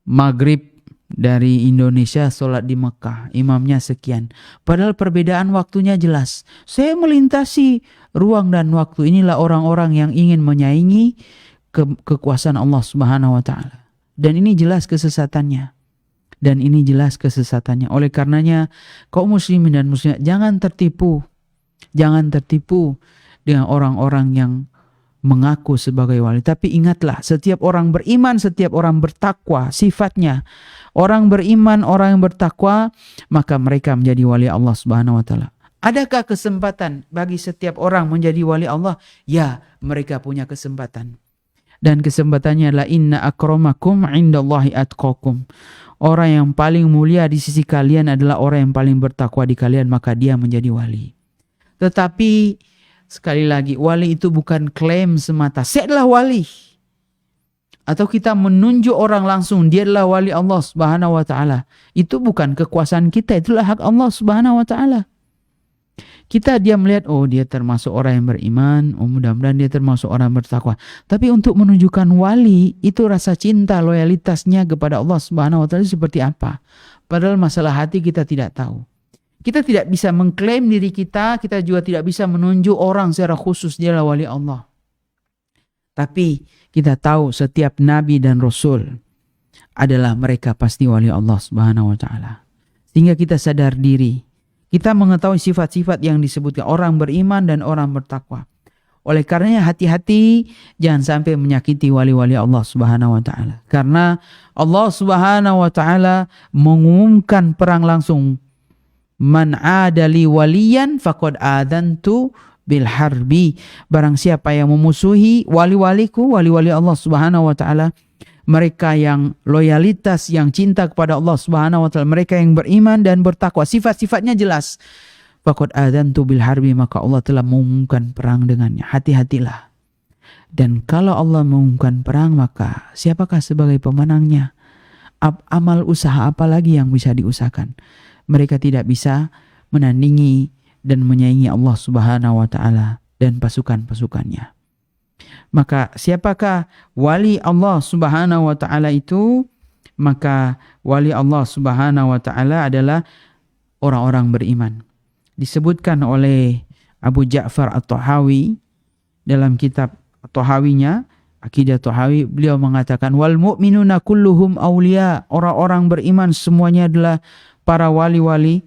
[SPEAKER 1] maghrib dari Indonesia, sholat di Mekah, imamnya sekian. Padahal perbedaan waktunya jelas. Saya melintasi ruang dan waktu. Inilah orang-orang yang ingin menyaingi kekuasaan Allah Subhanahu wa taala. Dan ini jelas kesesatannya. Oleh karenanya kaum muslimin dan muslimat jangan tertipu. Jangan tertipu dengan orang-orang yang mengaku sebagai wali. Tapi ingatlah, setiap orang beriman, setiap orang bertakwa, sifatnya orang beriman, orang yang bertakwa, maka mereka menjadi wali Allah Subhanahu wa taala. Adakah kesempatan bagi setiap orang menjadi wali Allah? Ya, mereka punya kesempatan. Dan kesempatannya adalah inna akramakum indallahi atqakum. Orang yang paling mulia di sisi kalian adalah orang yang paling bertakwa di kalian, maka dia menjadi wali. Tetapi sekali lagi, wali itu bukan klaim semata. Saya adalah wali. atau kita menunjuk orang langsung dia adalah wali Allah Subhanahu wa taala, itu bukan kekuasaan kita, itulah hak Allah Subhanahu wa taala. Dia melihat, oh dia termasuk orang yang beriman, oh mudah-mudahan dia termasuk orang bertakwa. Tapi untuk menunjukkan wali, itu rasa cinta, loyalitasnya kepada Allah Subhanahu wa taala seperti apa? Padahal masalah hati kita tidak tahu. Kita tidak bisa mengklaim diri kita juga tidak bisa menunjuk orang secara khusus dia adalah wali Allah. Tapi kita tahu setiap nabi dan rasul adalah mereka pasti wali Allah Subhanahu wa taala. Sehingga kita sadar diri. Kita mengetahui sifat-sifat yang disebutkan orang beriman dan orang bertakwa. Oleh karenanya hati-hati jangan sampai menyakiti wali-wali Allah Subhanahu wa taala. Karena Allah Subhanahu wa taala mengumumkan perang langsung. Man adali waliyan faqad adantu bil harbi. Barang siapa yang memusuhi wali-waliku, wali-wali Allah Subhanahu wa taala, mereka yang loyalitas, yang cinta kepada Allah Subhanahu wa taala, mereka yang beriman dan bertakwa, sifat-sifatnya jelas. Faqad adantu bil harbi, maka Allah telah mengumumkan perang dengannya. Hati-hatilah. Dan kalau Allah mengumumkan perang, maka siapakah sebagai pemenangnya? Amal usaha apa lagi yang bisa diusahakan? Mereka tidak bisa menandingi dan menyaingi Allah Subhanahu wa taala dan pasukan-pasukannya. Maka siapakah wali Allah Subhanahu wa taala itu? Maka wali Allah Subhanahu wa taala adalah orang-orang beriman. Disebutkan oleh Abu Ja'far At-Tahawi dalam kitab At-Tahawinya, Aqidah Tahawi, beliau mengatakan wal mu'minuna kulluhum awliya, orang-orang beriman semuanya adalah para wali-wali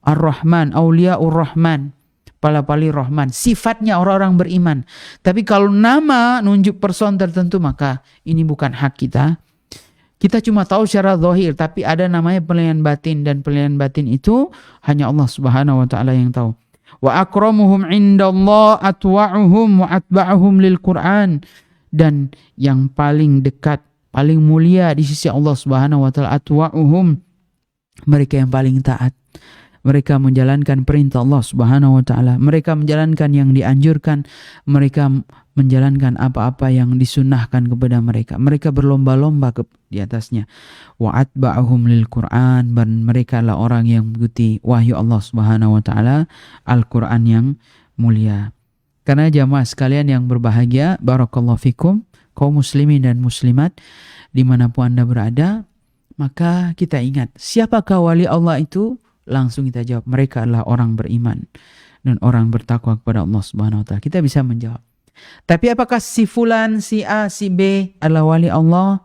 [SPEAKER 1] Ar-Rahman, Auliaur Rahman, para wali Rahman. Sifatnya orang-orang beriman. Tapi kalau nama nunjuk person tertentu, maka ini bukan hak kita. Kita cuma tahu secara zahir, tapi ada namanya penilaian batin, dan penilaian batin itu hanya Allah Subhanahu wa taala yang tahu. Wa akramuhum indallah atwa'uhum wa atba'uhum lil Qur'an. Dan yang paling dekat, paling mulia di sisi Allah Subhanahu wa taala atwa'uhum, mereka yang paling taat. Mereka menjalankan perintah Allah Subhanahu wa taala. Mereka menjalankan yang dianjurkan. Mereka menjalankan apa-apa yang disunnahkan kepada mereka. Mereka berlomba-lomba di atasnya. Wa atba'uhum lil Qur'an, dan mereka adalah orang yang mengikuti wahyu Allah Subhanahu wa taala, Al-Qur'an yang mulia. Karena jamaah sekalian yang berbahagia, barakallahu fikum, kaum muslimin dan muslimat dimanapun Anda berada, maka kita ingat siapakah wali Allah itu? Langsung kita jawab, mereka adalah orang beriman dan orang bertakwa kepada Allah Subhanahu wa taala. Kita bisa menjawab. Tapi apakah si fulan, si A, si B adalah wali Allah?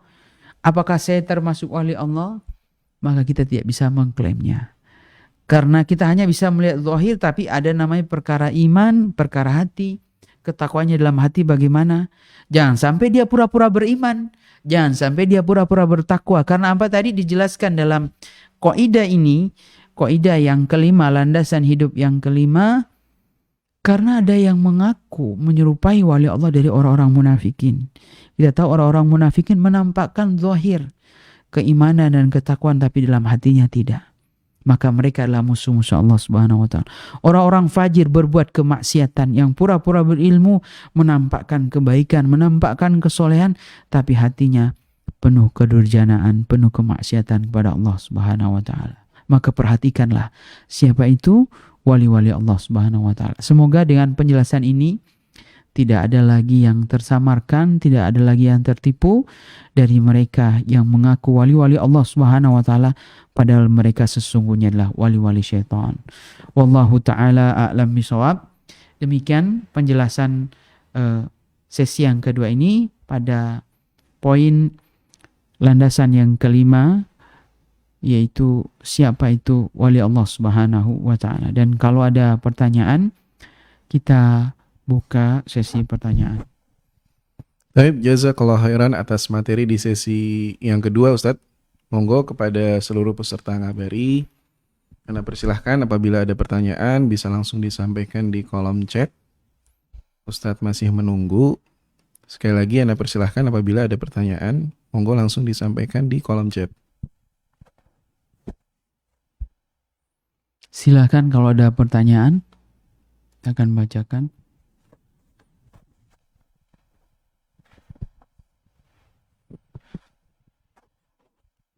[SPEAKER 1] Apakah saya termasuk wali Allah? Maka kita tidak bisa mengklaimnya. Karena kita hanya bisa melihat zahir, tapi ada namanya perkara iman, perkara hati. Ketakwanya dalam hati bagaimana? Jangan sampai dia pura-pura beriman. Jangan sampai dia pura-pura bertakwa. Karena apa tadi dijelaskan dalam kaidah ini, kaidah yang kelima, landasan hidup yang kelima, karena ada yang mengaku menyerupai wali Allah dari orang-orang munafikin. Kita tahu orang-orang munafikin menampakkan zahir keimanan dan ketakwaan, tapi dalam hatinya tidak. Maka mereka adalah musuh-musuh Allah Subhanahu wa taala. Orang-orang fajir berbuat kemaksiatan, yang pura-pura berilmu, menampakkan kebaikan, menampakkan kesolehan, tapi hatinya penuh kedurjanaan, penuh kemaksiatan kepada Allah Subhanahu wa taala. Maka perhatikanlah siapa itu wali-wali Allah Subhanahu wa taala. Semoga dengan penjelasan ini tidak ada lagi yang tersamarkan, tidak ada lagi yang tertipu dari mereka yang mengaku wali-wali Allah Subhanahu wa taala, padahal mereka sesungguhnya adalah wali-wali syaitan. Wallahu taala a'lam bishawab. Demikian penjelasan sesi yang kedua ini pada poin landasan yang kelima, yaitu siapa itu wali Allah Subhanahu wa taala. Dan kalau ada pertanyaan, kita buka sesi pertanyaan.
[SPEAKER 2] Baik, jazakallah khairan atas materi di sesi yang kedua, Ustadz. Monggo kepada seluruh peserta ngabari, Anda persilahkan apabila ada pertanyaan bisa langsung disampaikan di kolom chat. Ustadz masih menunggu. Sekali lagi Anda persilahkan apabila ada pertanyaan, monggo langsung disampaikan di kolom chat.
[SPEAKER 1] Silakan kalau ada pertanyaan, akan bacakan.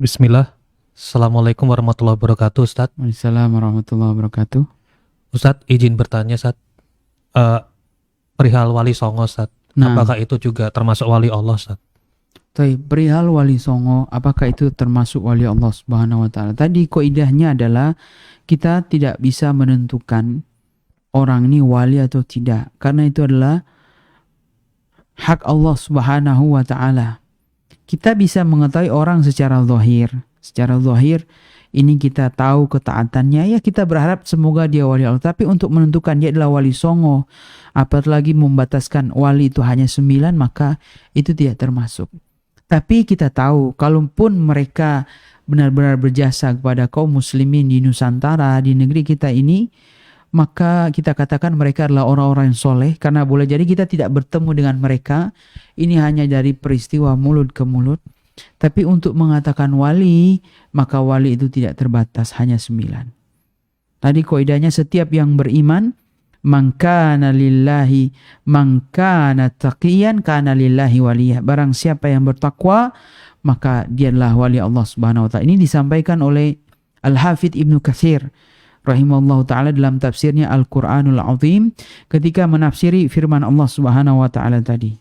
[SPEAKER 3] Bismillah. Assalamualaikum warahmatullahi wabarakatuh, Ustadz.
[SPEAKER 1] Waalaikumsalam warahmatullahi wabarakatuh.
[SPEAKER 3] Ustadz, izin bertanya, Ustadz. Perihal wali songo, Ustadz.
[SPEAKER 1] Nah,
[SPEAKER 3] Apakah itu juga termasuk wali Allah, Ustadz?
[SPEAKER 1] perihal wali songo, apakah itu termasuk wali Allah Subhanahu wa taala? Tadi kaidahnya adalah kita tidak bisa menentukan orang ini wali atau tidak, karena itu adalah hak Allah Subhanahu wa taala. Kita bisa mengetahui orang secara zahir. Secara zahir ini kita tahu ketaatannya, ya kita berharap semoga dia wali Allah. Tapi untuk menentukan dia adalah wali songo, apalagi membataskan wali itu hanya 9, maka itu tidak termasuk. Tapi kita tahu, kalaupun mereka benar-benar berjasa kepada kaum muslimin di Nusantara, di negeri kita ini, maka kita katakan mereka adalah orang-orang yang soleh, karena boleh jadi kita tidak bertemu dengan mereka, ini hanya dari peristiwa mulut ke mulut. Tapi untuk mengatakan wali, maka wali itu tidak terbatas, hanya 9. Tadi kaidahnya setiap yang beriman, man kana lillahi, man kana taqiyan kana lillahi waliyah. Barang siapa yang bertakwa, maka dia adalah wali Allah Subhanahu wa taala. Ini disampaikan oleh Al-Hafidz Ibnu Katsir rahimahullahu taala dalam tafsirnya Al-Qur'anul Azim ketika menafsiri firman Allah Subhanahu wa taala tadi.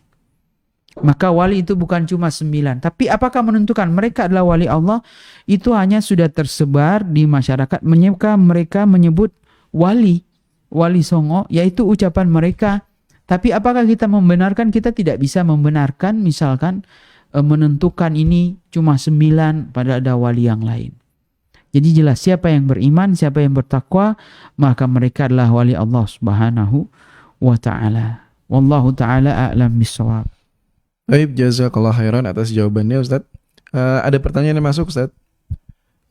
[SPEAKER 1] Maka wali itu bukan cuma 9. Tapi apakah menentukan mereka adalah wali Allah? Itu hanya sudah tersebar di masyarakat. Mereka menyebut wali songo, yaitu ucapan mereka. Tapi apakah kita membenarkan? Kita tidak bisa membenarkan misalkan menentukan ini cuma 9 pada ada wali yang lain. Jadi jelas siapa yang beriman, siapa yang bertakwa, maka mereka adalah wali Allah Subhanahu wa taala. Wallahu taala a'lam bissawab.
[SPEAKER 2] Baik, jazakallah khairan atas jawabannya, Ustadz. Ada pertanyaan yang masuk, Ustadz.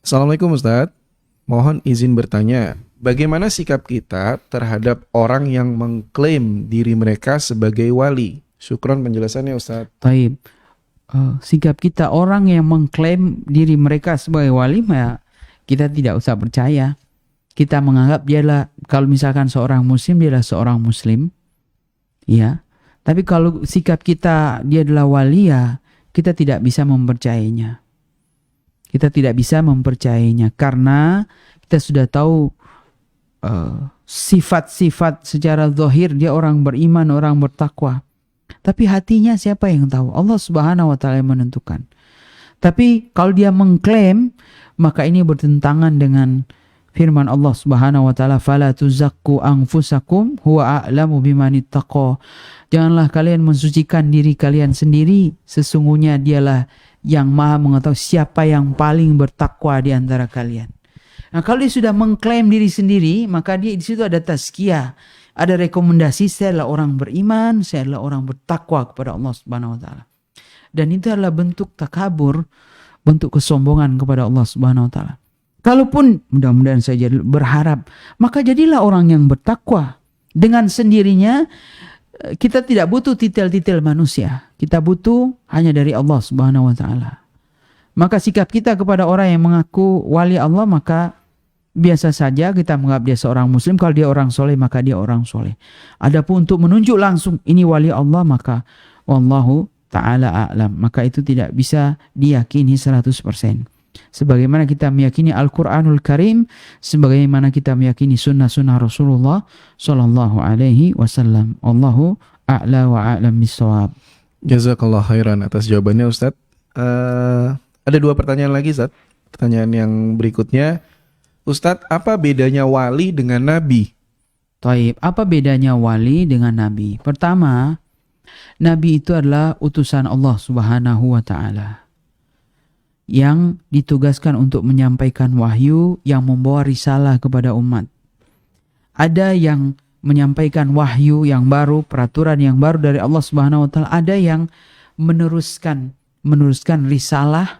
[SPEAKER 2] Assalamualaikum, Ustadz. Mohon izin bertanya, bagaimana sikap kita terhadap orang yang mengklaim diri mereka sebagai wali? Syukron penjelasannya, Ustadz.
[SPEAKER 1] Taib. Sikap kita orang yang mengklaim diri mereka sebagai wali, ya kita tidak usah percaya. Kita menganggap dia adalah, kalau misalkan seorang muslim, dia adalah seorang muslim. Ya. Tapi kalau sikap kita dia adalah wali, ya kita tidak bisa mempercayainya. Kita tidak bisa mempercayainya karena kita sudah tahu sifat-sifat secara zahir dia orang beriman, orang bertakwa. Tapi hatinya siapa yang tahu? Allah Subhanahu wa taala yang menentukan. Tapi kalau dia mengklaim, maka ini bertentangan dengan firman Allah Subhanahu wa taala, fala tuzakku anfusakum huwa a'lamu bimanittaqa. Janganlah kalian mensucikan diri kalian sendiri, sesungguhnya dialah yang maha mengetahui siapa yang paling bertakwa di antara kalian. Nah, kalau dia sudah mengklaim diri sendiri, maka dia di situ ada tazkiyah, ada rekomendasi, saya adalah orang beriman, saya adalah orang bertakwa kepada Allah Subhanahu wa taala. Dan itu adalah bentuk takabur, bentuk kesombongan kepada Allah Subhanahu wa taala. Kalaupun mudah-mudahan saya berharap, maka jadilah orang yang bertakwa. Dengan sendirinya kita tidak butuh titel-titel manusia. Kita butuh hanya dari Allah Subhanahu wa taala. Maka sikap kita kepada orang yang mengaku wali Allah, maka biasa saja kita menganggap dia seorang muslim. Kalau dia orang soleh, maka dia orang soleh. Adapun untuk menunjuk langsung ini wali Allah, maka wallahu ta'ala a'lam. Maka itu tidak bisa diyakini 100%. Sebagaimana kita meyakini Al-Quranul Karim, sebagaimana kita meyakini sunnah-sunnah Rasulullah Sallallahu Alaihi Wasallam. Allahu a'la wa a'lam bissawab.
[SPEAKER 2] Jazakallah khairan atas jawabannya, Ustadz. Ada 2 pertanyaan lagi, Ustadz. Pertanyaan yang berikutnya, Ustadz, apa bedanya wali dengan nabi?
[SPEAKER 1] Taib, apa bedanya wali dengan nabi? Pertama, nabi itu adalah utusan Allah Subhanahu wa taala yang ditugaskan untuk menyampaikan wahyu yang membawa risalah kepada umat. Ada yang menyampaikan wahyu yang baru, peraturan yang baru dari Allah Subhanahu wa taala, ada yang meneruskan risalah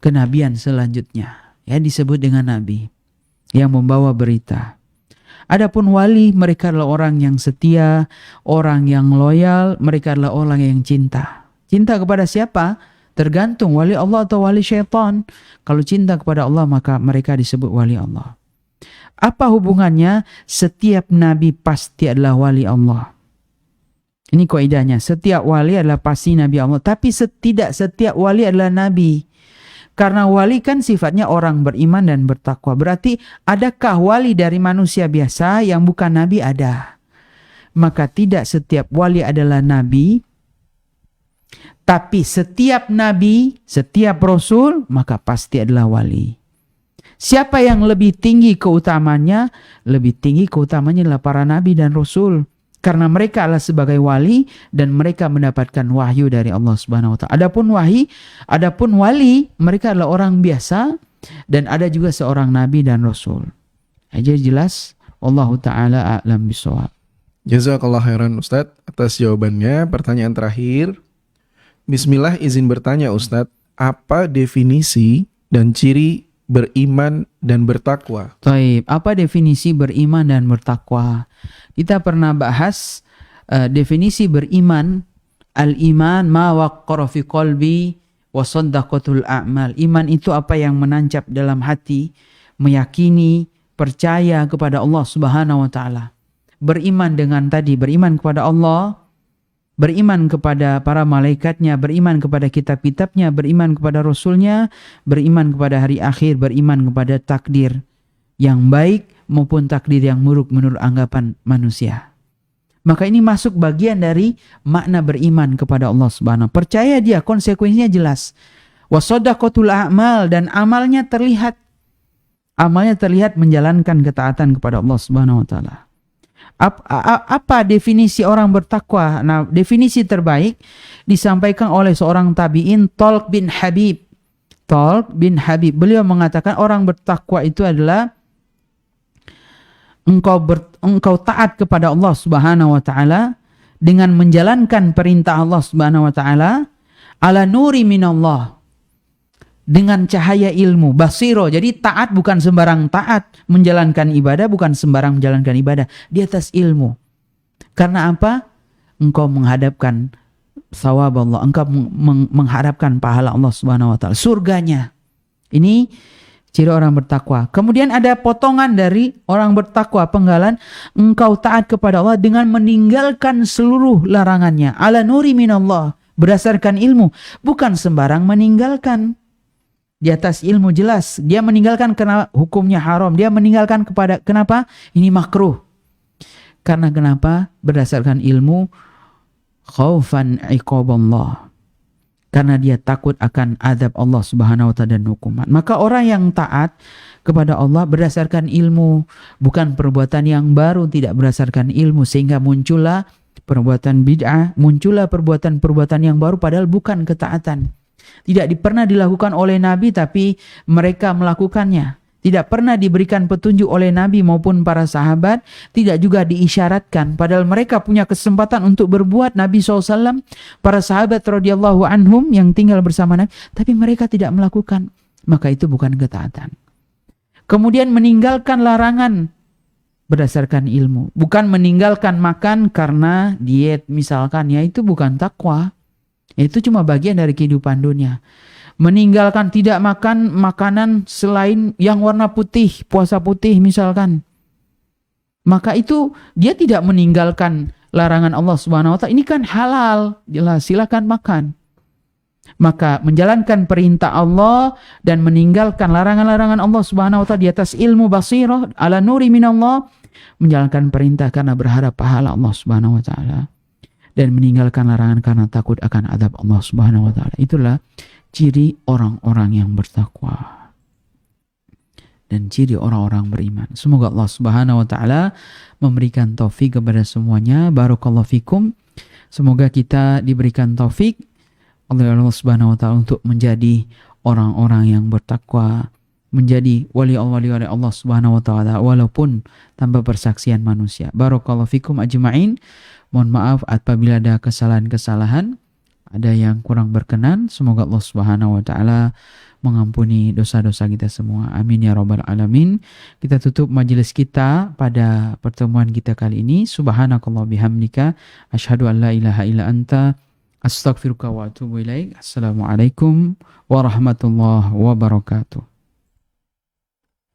[SPEAKER 1] kenabian selanjutnya. Ya, disebut dengan nabi yang membawa berita. Adapun wali, mereka adalah orang yang setia, orang yang loyal, mereka adalah orang yang cinta. Cinta kepada siapa? Tergantung wali Allah atau wali syaitan. Kalau cinta kepada Allah, maka mereka disebut wali Allah. Apa hubungannya? Setiap nabi pasti adalah wali Allah. Ini kaidahnya. Setiap wali adalah pasti Nabi Allah. Tapi tidak setiap wali adalah Nabi. Karena wali kan sifatnya orang beriman dan bertakwa. Berarti adakah wali dari manusia biasa yang bukan Nabi? Ada. Maka tidak setiap wali adalah Nabi. Tapi setiap Nabi, setiap Rasul, maka pasti adalah wali. Siapa yang lebih tinggi keutamanya? Lebih tinggi keutamanya adalah para Nabi dan Rasul. Karena mereka adalah sebagai wali dan mereka mendapatkan wahyu dari Allah Subhanahu wa taala. Adapun wali, mereka adalah orang biasa dan ada juga seorang nabi dan rasul. Aja jelas, wallahu taala a'lam bishawab.
[SPEAKER 2] Jazakallah khairan Ustadz atas jawabannya. Pertanyaan terakhir. Bismillah, izin bertanya Ustadz, apa definisi dan ciri beriman dan bertakwa?
[SPEAKER 1] Taib, apa definisi beriman dan bertakwa? Kita pernah bahas definisi beriman. Al-iman ma waqqara fi qalbi wa saddaqatul a'mal. Iman itu apa yang menancap dalam hati, meyakini, percaya kepada Allah Subhanahu wa taala. Beriman dengan tadi, beriman kepada Allah, beriman kepada para malaikatnya, beriman kepada kitab-kitabnya, beriman kepada rasulnya, beriman kepada hari akhir, beriman kepada takdir yang baik maupun takdir yang buruk menurut anggapan manusia. Maka ini masuk bagian dari makna beriman kepada Allah Subhanahu. Percaya dia, konsekuensinya jelas. Wasadaqatul a'mal, dan amalnya terlihat. Amalnya terlihat menjalankan ketaatan kepada Allah Subhanahu wa taala. Apa definisi orang bertakwa? Nah, definisi terbaik disampaikan oleh seorang tabi'in, Talq bin Habib. Talq bin Habib. Beliau mengatakan orang bertakwa itu adalah engkau taat kepada Allah Subhanahu wa taala dengan menjalankan perintah Allah Subhanahu wa taala ala nuri minallah, dengan cahaya ilmu, basiro. Jadi taat bukan sembarang taat, menjalankan ibadah bukan sembarang menjalankan ibadah, di atas ilmu. Karena apa? Engkau menghadapkan thawab Allah, engkau mengharapkan pahala Allah Subhanahu wa taala, surganya. Ini ciri orang bertakwa. Kemudian ada potongan dari orang bertakwa, penggalan, engkau taat kepada Allah dengan meninggalkan seluruh larangannya. Ala nuri minallah, berdasarkan ilmu, bukan sembarang meninggalkan. Di atas ilmu jelas, dia meninggalkan karena hukumnya haram, dia meninggalkan kepada kenapa? Ini makruh. Karena kenapa? Berdasarkan ilmu, khaufan iqaballah. Karena dia takut akan azab Allah Subhanahu wa taala dan hukuman. Maka orang yang taat kepada Allah berdasarkan ilmu, bukan perbuatan yang baru, tidak berdasarkan ilmu, sehingga muncullah perbuatan bid'ah, muncullah perbuatan-perbuatan yang baru padahal bukan ketaatan. Tidak pernah dilakukan oleh Nabi tapi mereka melakukannya. Tidak pernah diberikan petunjuk oleh Nabi maupun para sahabat. Tidak juga diisyaratkan. Padahal mereka punya kesempatan untuk berbuat. Nabi SAW, para sahabat radhiyallahu anhum yang tinggal bersama Nabi. Tapi mereka tidak melakukan. Maka itu bukan ketaatan. Kemudian meninggalkan larangan berdasarkan ilmu. Bukan meninggalkan makan karena diet misalkan. Ya itu bukan takwa. Itu cuma bagian dari kehidupan dunia. Meninggalkan tidak makan makanan selain yang warna putih, puasa putih misalkan. Maka itu dia tidak meninggalkan larangan Allah Subhanahu wa taala. Ini kan halal, jelas, silakan makan. Maka menjalankan perintah Allah dan meninggalkan larangan-larangan Allah Subhanahu wa taala di atas ilmu basirah ala nuri minallah, menjalankan perintah karena berharap pahala Allah Subhanahu wa taala dan meninggalkan larangan karena takut akan azab Allah Subhanahu wa taala. Itulah ciri orang-orang yang bertakwa dan ciri orang-orang beriman. Semoga Allah Subhanahu wa taala memberikan taufik kepada semuanya. Barakallahu fikum. Semoga kita diberikan taufik oleh Allah Subhanahu wa taala untuk menjadi orang-orang yang bertakwa, menjadi wali Allah Subhanahu wa taala walaupun tanpa persaksian manusia. Barakallahu fikum ajma'in. Mohon maaf apabila ada kesalahan-kesalahan, ada yang kurang berkenan. Semoga Allah Subhanahu wa taala mengampuni dosa-dosa kita semua. Amin ya rabbal alamin. Kita tutup majelis kita pada pertemuan kita kali ini. Subhanakallah bihamdika asyhadu an la ilaha illa anta astaghfiruka wa atubu ilaik. Assalamualaikum warahmatullahi wabarakatuh.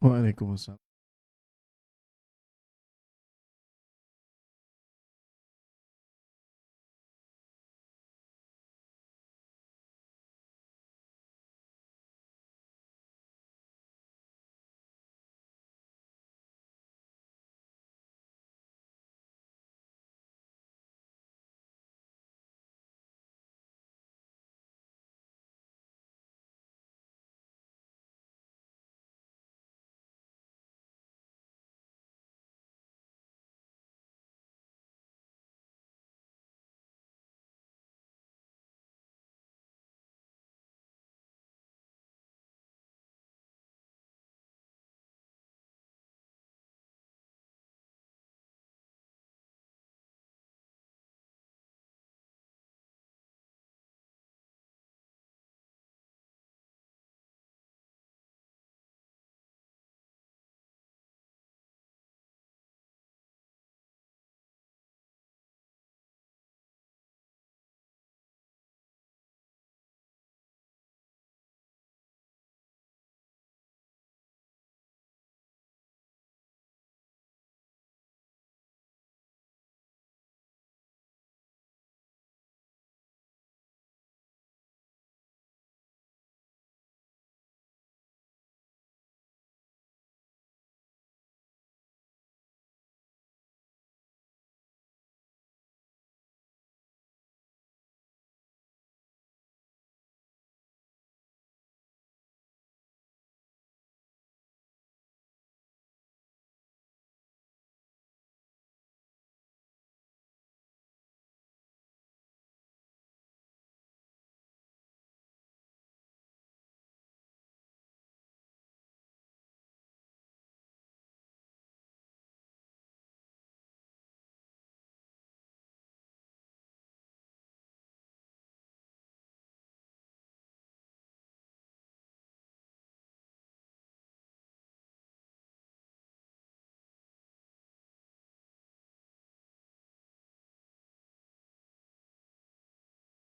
[SPEAKER 2] Waalaikumsalam.